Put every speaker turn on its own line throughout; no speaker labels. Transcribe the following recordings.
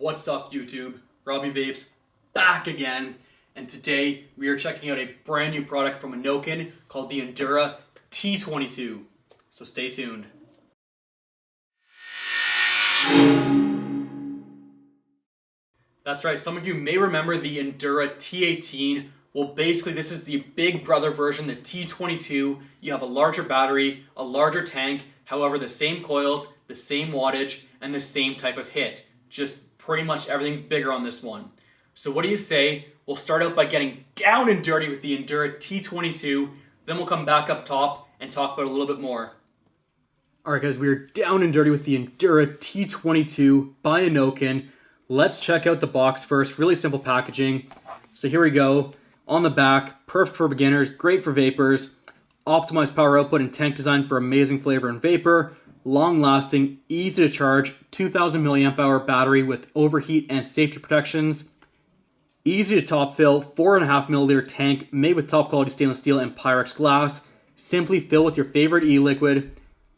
What's up YouTube? Robbie Vapes back again, and today we are checking out a brand new product from Innokin called the Endura T22. So stay tuned. That's right, some of you may remember the Endura T18. Well, basically this is the big brother version, the T22. You have a larger battery, a larger tank, however the same coils, the same wattage, and the same type of hit. Just pretty much everything's bigger on this one. So what do you say? We'll start out by getting down and dirty with the Endura T22, then we'll come back up top and talk about it a little bit more. Alright guys, we are down and dirty with the Endura T22 by Innokin. Let's check out the box first. Really simple packaging. So here we go. On the back, perfect for beginners, great for vapors, optimized power output and tank design for amazing flavor and vapor, long lasting, easy to charge, 2000 milliamp hour battery with overheat and safety protections, easy to top fill, 4.5 milliliter tank made with top quality stainless steel and Pyrex glass. Simply fill with your favorite e-liquid,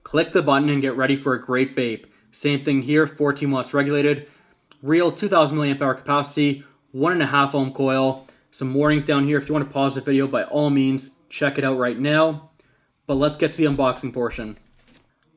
click the button and get ready for a great vape. Same thing here, 14 watts regulated, real 2000 milliamp hour capacity, 1.5 ohm coil. Some warnings down here. If you want to pause the video, by all means, check it out right now. But let's get to the unboxing portion.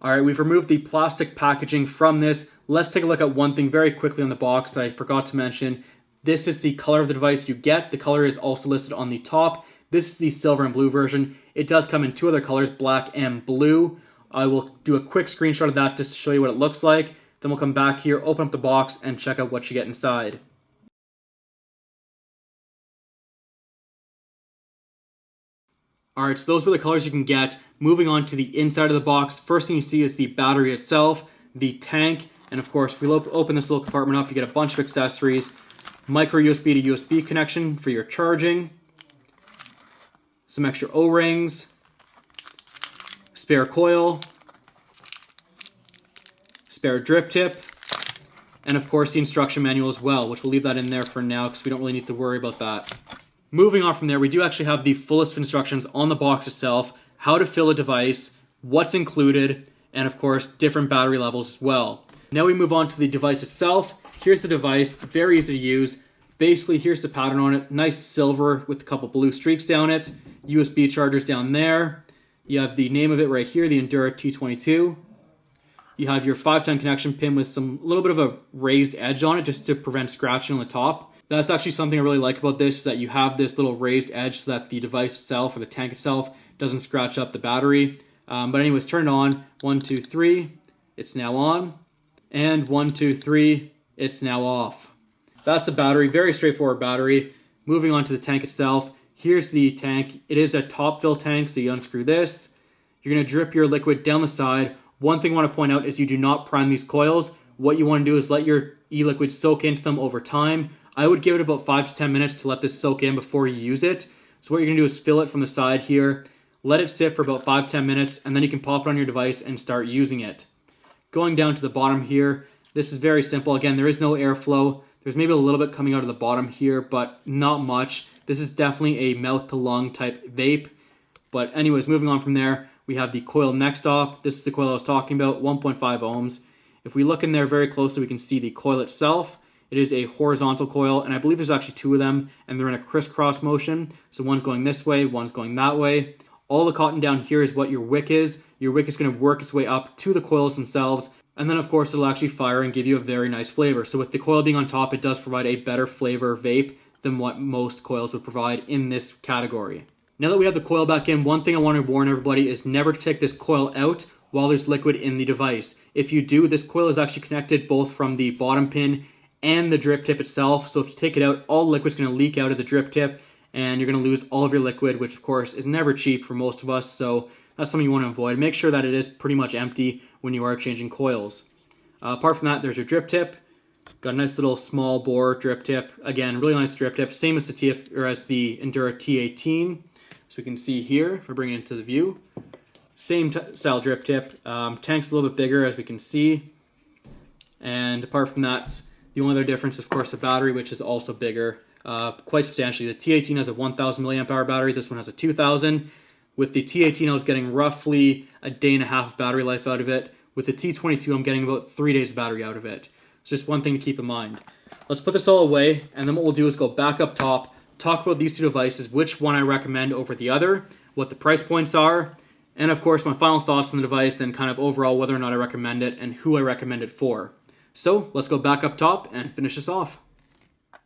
Alright, we've removed the plastic packaging from this. Let's take a look at one thing very quickly on the box that I forgot to mention. This is the color of the device you get. The color is also listed on the top. This is the silver and blue version. It does come in two other colors, black and blue. I will do a quick screenshot of that just to show you what it looks like. Then we'll come back here, open up the box, and check out what you get inside. Alright, so those were the colors you can get. Moving on to the inside of the box, first thing you see is the battery itself, the tank, and of course, we'll open this little compartment up, you get a bunch of accessories, micro USB to USB connection for your charging, some extra O-rings, spare coil, spare drip tip, and of course the instruction manual as well, which we'll leave that in there for now because we don't really need to worry about that. Moving on from there, we do actually have the fullest of instructions on the box itself, how to fill a device, what's included, and of course, different battery levels as well. Now we move on to the device itself. Here's the device, very easy to use. Basically, here's the pattern on it, nice silver with a couple blue streaks down it, USB chargers down there. You have the name of it right here, the Endura T22. You have your 510 connection pin with a little bit of a raised edge on it just to prevent scratching on the top. That's actually something I really like about this, is that you have this little raised edge so that the device itself or the tank itself doesn't scratch up the battery. But anyways, turn it on. 1, 2, 3, it's now on. And 1, 2, 3, it's now off. That's the battery, very straightforward battery. Moving on to the tank itself. Here's the tank. It is a top fill tank, so you unscrew this. You're gonna drip your liquid down the side. One thing I wanna point out is you do not prime these coils. What you wanna do is let your e-liquid soak into them over time. I would give it about 5 to 10 minutes to let this soak in before you use it. So what you're going to do is fill it from the side here, let it sit for about 5 to 10 minutes, and then you can pop it on your device and start using it. Going down to the bottom here, this is very simple. Again, there is no airflow. There's maybe a little bit coming out of the bottom here, but not much. This is definitely a mouth-to-lung type vape. But anyways, moving on from there, we have the coil next off. This is the coil I was talking about, 1.5 ohms. If we look in there very closely, we can see the coil itself. It is a horizontal coil, and I believe there's actually two of them, and they're in a crisscross motion. So one's going this way, one's going that way. All the cotton down here is what your wick is. Your wick is going to work its way up to the coils themselves, and then of course it'll actually fire and give you a very nice flavor. So with the coil being on top, it does provide a better flavor vape than what most coils would provide in this category. Now that we have the coil back in, one thing I want to warn everybody is never to take this coil out while there's liquid in the device. If you do, this coil is actually connected both from the bottom pin and the drip tip itself, so if you take it out, all the liquid's going to leak out of the drip tip, and you're going to lose all of your liquid, which of course is never cheap for most of us, so that's something you want to avoid. Make sure that it is pretty much empty when you are changing coils. Apart from that, there's your drip tip. Got a nice little small bore drip tip. Again, really nice drip tip, same as the Endura T18. So we can see here, if I bring it into the view, same style drip tip. Tank's a little bit bigger, as we can see, and apart from that, the only other difference, of course, the battery, which is also bigger, quite substantially. The T18 has a 1,000 milliamp hour battery. This one has a 2,000. With the T18, I was getting roughly a day and a half of battery life out of it. With the T22, I'm getting about 3 days of battery out of it. It's just one thing to keep in mind. Let's put this all away, and then what we'll do is go back up top, talk about these two devices, which one I recommend over the other, what the price points are, and of course my final thoughts on the device, and kind of overall whether or not I recommend it and who I recommend it for. So let's go back up top and finish this off.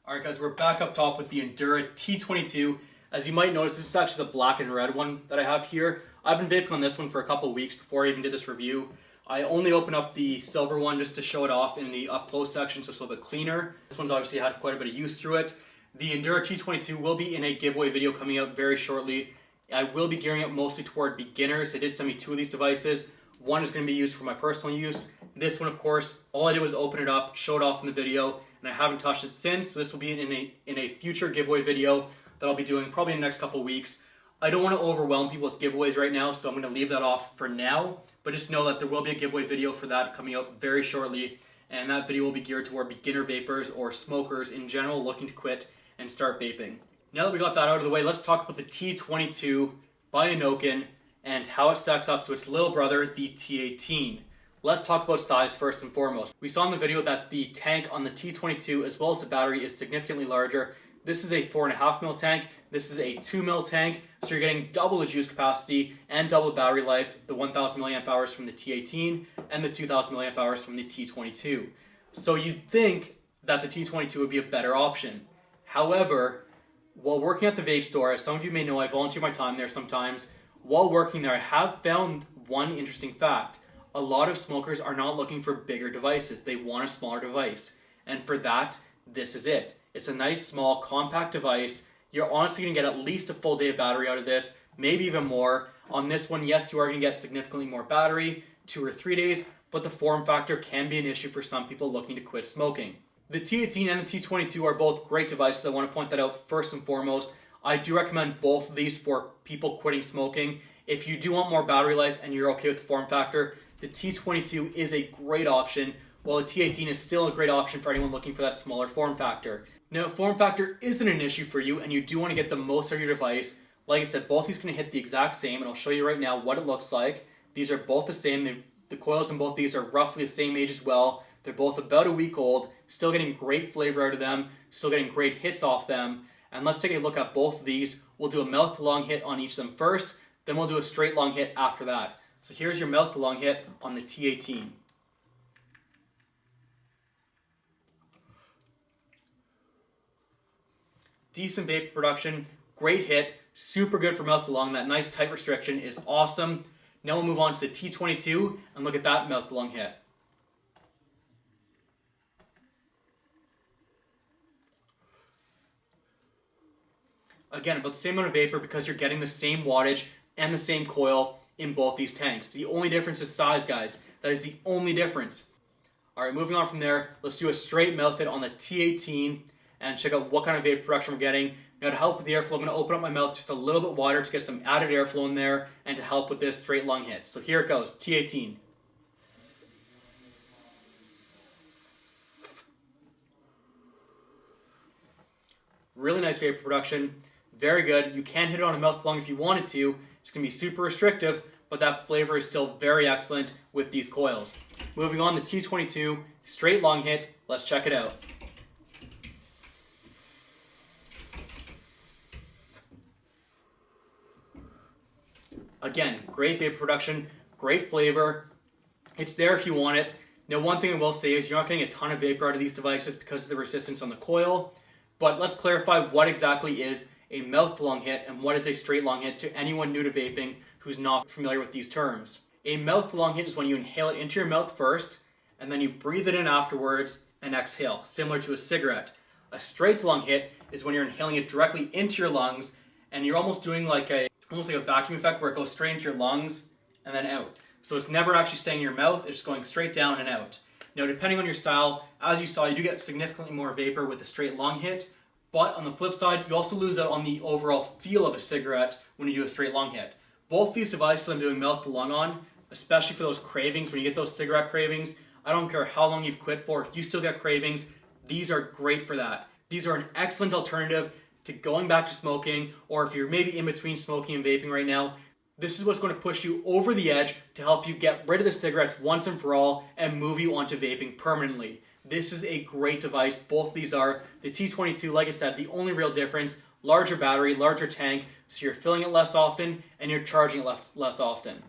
Alright guys, we're back up top with the Endura T22. As you might notice, this is actually the black and red one that I have here. I've been vaping on this one for a couple of weeks before I even did this review. I only opened up the silver one just to show it off in the up close section, so it's a little bit cleaner. This one's obviously had quite a bit of use through it. The Endura T22 will be in a giveaway video coming out very shortly. I will be gearing up mostly toward beginners. They did send me 2 of these devices. One is going to be used for my personal use. This one, of course, all I did was open it up, show it off in the video, and I haven't touched it since. So this will be in a future giveaway video that I'll be doing probably in the next couple of weeks. I don't want to overwhelm people with giveaways right now, so I'm going to leave that off for now. But just know that there will be a giveaway video for that coming out very shortly, and that video will be geared toward beginner vapors or smokers in general looking to quit and start vaping. Now that we got that out of the way, let's talk about the T22 by Innokin and how it stacks up to its little brother, the T18. Let's talk about size first and foremost. We saw in the video that the tank on the T22 as well as the battery is significantly larger. This is a 4.5 mil tank, this is a 2 mil tank, so you're getting double the juice capacity and double the battery life, the 1000 milliamp hours from the T18 and the 2000 milliamp hours from the T22. So you'd think that the T22 would be a better option. However, while working at the vape store, as some of you may know, I volunteer my time there sometimes. While working there, I have found one interesting fact. A lot of smokers are not looking for bigger devices. They want a smaller device. And for that, this is it. It's a nice, small, compact device. You're honestly going to get at least a full day of battery out of this, maybe even more. On this one, yes, you are going to get significantly more battery, 2 or 3 days, but the form factor can be an issue for some people looking to quit smoking. The T18 and the T22 are both great devices. I want to point that out first and foremost. I do recommend both of these for people quitting smoking. If you do want more battery life and you're okay with the form factor, the T22 is a great option, while the T18 is still a great option for anyone looking for that smaller form factor. Now, if form factor isn't an issue for you and you do want to get the most out of your device, like I said, both these are going to hit the exact same, and I'll show you right now what it looks like. These are both the same. The coils in both these are roughly the same age as well. They're both about a week old, still getting great flavor out of them, still getting great hits off them. And let's take a look at both of these. We'll do a mouth to lung hit on each of them first, then we'll do a straight lung hit after that. So here's your mouth to lung hit on the T18. Decent vapor production, great hit, super good for mouth to lung. That nice tight restriction is awesome. Now we'll move on to the T22 and look at that mouth to lung hit. Again, about the same amount of vapor because you're getting the same wattage and the same coil in both these tanks. The only difference is size, guys. That is the only difference. Alright, moving on from there, let's do a straight mouth hit on the T18 and check out what kind of vapor production we're getting. Now to help with the airflow, I'm going to open up my mouth just a little bit wider to get some added airflow in there and to help with this straight lung hit. So here it goes, T18. Really nice vapor production, very good. You can hit it on a mouth lung if you wanted to. It's going to be super restrictive, but that flavor is still very excellent with these coils. Moving on, the T22, straight lung hit. Let's check it out. Again, great vapor production, great flavor. It's there if you want it. Now, one thing I will say is you're not getting a ton of vapor out of these devices because of the resistance on the coil, but let's clarify what exactly is a mouth to lung hit and what is a straight lung hit to anyone new to vaping who's not familiar with these terms. A mouth to lung hit is when you inhale it into your mouth first, and then you breathe it in afterwards and exhale, similar to a cigarette. A straight to lung hit is when you're inhaling it directly into your lungs, and you're almost doing like a vacuum effect where it goes straight into your lungs and then out. So it's never actually staying in your mouth, it's just going straight down and out. Now, depending on your style, as you saw, you do get significantly more vapor with a straight lung hit, but on the flip side, you also lose out on the overall feel of a cigarette when you do a straight lung hit. Both these devices I'm doing mouth to lung on, especially for those cravings, when you get those cigarette cravings, I don't care how long you've quit for, if you still get cravings, these are great for that. These are an excellent alternative to going back to smoking, or if you're maybe in between smoking and vaping right now, this is what's going to push you over the edge to help you get rid of the cigarettes once and for all and move you onto vaping permanently. this is a great device. Both of these are. The T22, like I said, the only real difference, larger battery, larger tank, so you're filling it less often and you're charging it less often.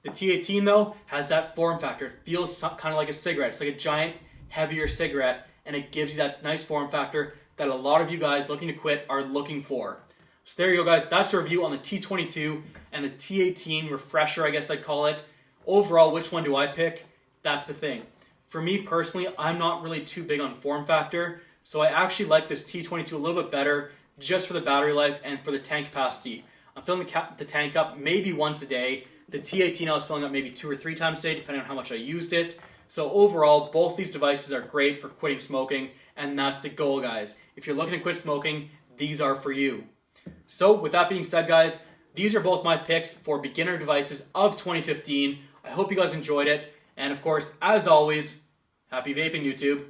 The T18 though has that form factor. It feels kind of like a cigarette. It's like a giant, heavier cigarette, and it gives you that nice form factor that a lot of you guys looking to quit are looking for. So there you go, guys. That's a review on the T22 and the T18 refresher, I guess I'd call it. Overall, which one do I pick? That's the thing. For me personally, I'm not really too big on form factor, so I actually like this T22 a little bit better just for the battery life and for the tank capacity. I'm filling the tank up maybe once a day. The T18 I was filling up maybe 2 or 3 times a day, depending on how much I used it. So overall, both these devices are great for quitting smoking, and that's the goal, guys. If you're looking to quit smoking, these are for you. So with that being said, guys, these are both my picks for beginner devices of 2015. I hope you guys enjoyed it. And of course, as always, happy vaping, YouTube.